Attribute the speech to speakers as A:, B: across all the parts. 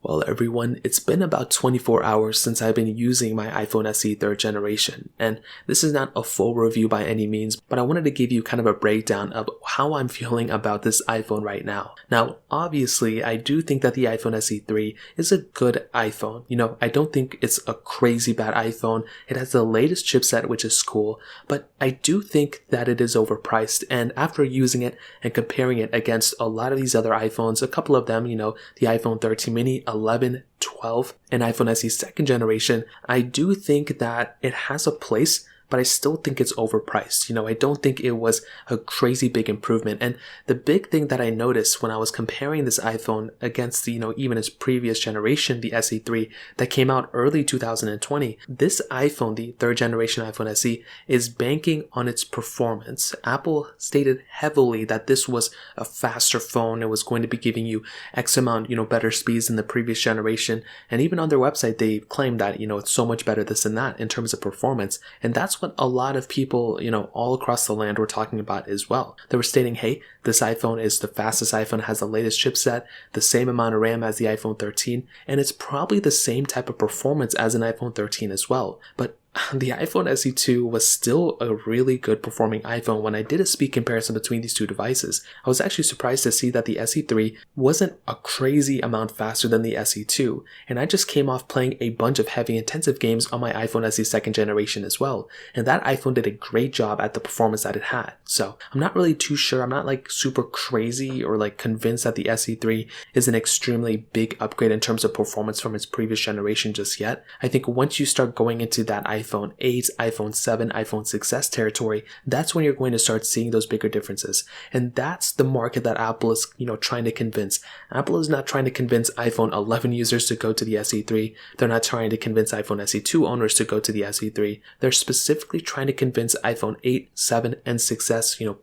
A: Well, everyone, it's been about 24 hours since I've been using my iPhone SE 3rd generation, and this is not a full review by any means, but I wanted to give you kind of a breakdown of how I'm feeling about this iPhone right now. Now, obviously, I do think that the iPhone SE 3 is a good iPhone. I don't think it's a crazy bad iPhone. It has the latest chipset, which is cool, but I do think that it is overpriced, and after using it and comparing it against a lot of these other iPhones, a couple of them, the iPhone 13 mini, 11, 12, and iPhone SE 2nd generation, I do think that it has a place, but I still think it's overpriced. I don't think it was a crazy big improvement. And the big thing that I noticed when I was comparing this iPhone against even its previous generation, the SE3 that came out early 2020, this iPhone, the 3rd generation iPhone SE, is banking on its performance. Apple stated heavily that this was a faster phone. It was going to be giving you X amount, better speeds than the previous generation. And even on their website, they claimed that, it's so much better this and that in terms of performance. And that's what a lot of people, all across the land were talking about as well. They were stating, hey, this iPhone is the fastest iPhone, has the latest chipset, the same amount of RAM as the iPhone 13, and it's probably the same type of performance as an iPhone 13 as well. But the iPhone SE2 was still a really good performing iPhone. When I did a speed comparison between these two devices, I was actually surprised to see that the SE3 wasn't a crazy amount faster than the SE2, and I just came off playing a bunch of heavy intensive games on my iPhone SE 2nd generation as well, and that iPhone did a great job at the performance that it had. So I'm not really too sure. I'm not super crazy or convinced that the SE3 is an extremely big upgrade in terms of performance from its previous generation just yet. I think once you start going into that iPhone 8, iPhone 7, iPhone 6s territory, that's when you're going to start seeing those bigger differences. And that's the market that Apple is, trying to convince. Apple is not trying to convince iPhone 11 users to go to the SE3. They're not trying to convince iPhone SE2 owners to go to the SE3. They're specifically trying to convince iPhone 8, 7, and 6s,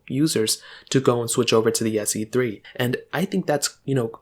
A: users to go and switch over to the SE3. And I think that's,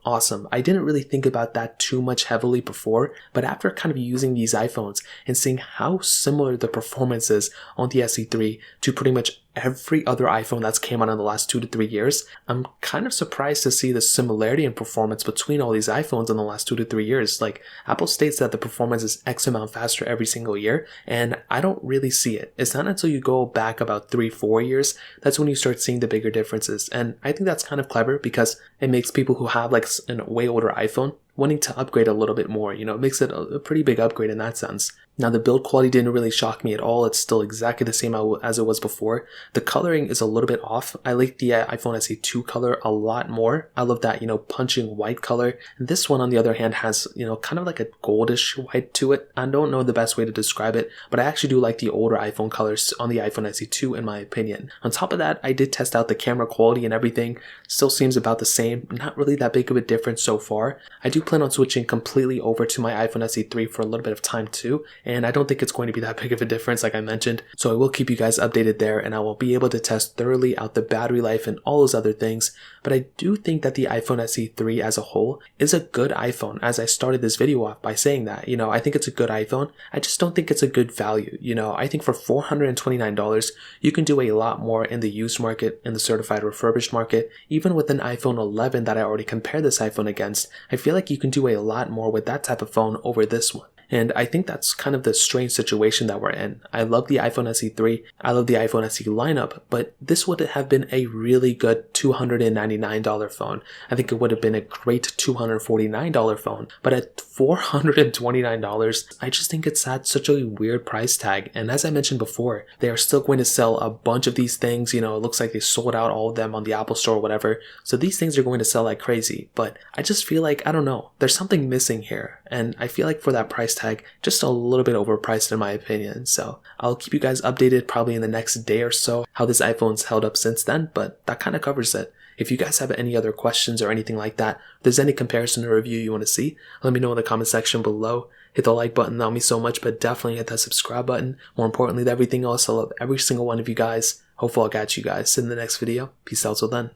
A: awesome. I didn't really think about that too much heavily before, but after kind of using these iPhones and seeing how similar the performance is on the SE3 to pretty much every other iPhone that's came out in the last 2 to 3 years, I'm kind of surprised to see the similarity in performance between all these iPhones in the last 2 to 3 years. Apple states that the performance is X amount faster every single year, and I don't really see it. It's not until you go back about 3-4 years that's when you start seeing the bigger differences. And I think that's kind of clever because it makes people who have a way older iPhone wanting to upgrade a little bit more. It makes it a pretty big upgrade in that sense. Now, the build quality didn't really shock me at all. It's still exactly the same as it was before. The coloring is a little bit off. I like the iPhone SE2 color a lot more. I love that, punching white color. And this one, on the other hand, has, kind of like a goldish white to it. I don't know the best way to describe it, but I actually do like the older iPhone colors on the iPhone SE2 in my opinion. On top of that, I did test out the camera quality and everything. Still seems about the same. Not really that big of a difference so far. I do plan on switching completely over to my iPhone SE3 for a little bit of time too, and I don't think it's going to be that big of a difference like I mentioned, so I will keep you guys updated there, and I will be able to test thoroughly out the battery life and all those other things. But I do think that the iPhone SE3 as a whole is a good iPhone, as I started this video off by saying that. I think it's a good iPhone. I just don't think it's a good value. I think for $429 you can do a lot more in the used market, in the certified refurbished market. Even with an iPhone 11 that I already compared this iPhone against, I feel like you can do a lot more with that type of phone over this one. And I think that's kind of the strange situation that we're in. I love the iPhone SE3, I love the iPhone SE lineup, but this would have been a really good $299 phone. I think it would have been a great $249 phone, but at $429, I just think it's at such a weird price tag. And as I mentioned before, they are still going to sell a bunch of these things. It looks like they sold out all of them on the Apple Store or whatever. So these things are going to sell like crazy, but I just feel like, I don't know, there's something missing here. And I feel like for that price tag, just a little bit overpriced in my opinion. So I'll keep you guys updated probably in the next day or so how this iPhone's held up since then, but that kind of covers it. If you guys have any other questions or anything like that, if there's any comparison or review you want to see, let me know in the comment section below. Hit the like button, that would mean so much, but definitely hit that subscribe button. More importantly than everything else, I love every single one of you guys. Hopefully I'll catch you guys in the next video. Peace out till then.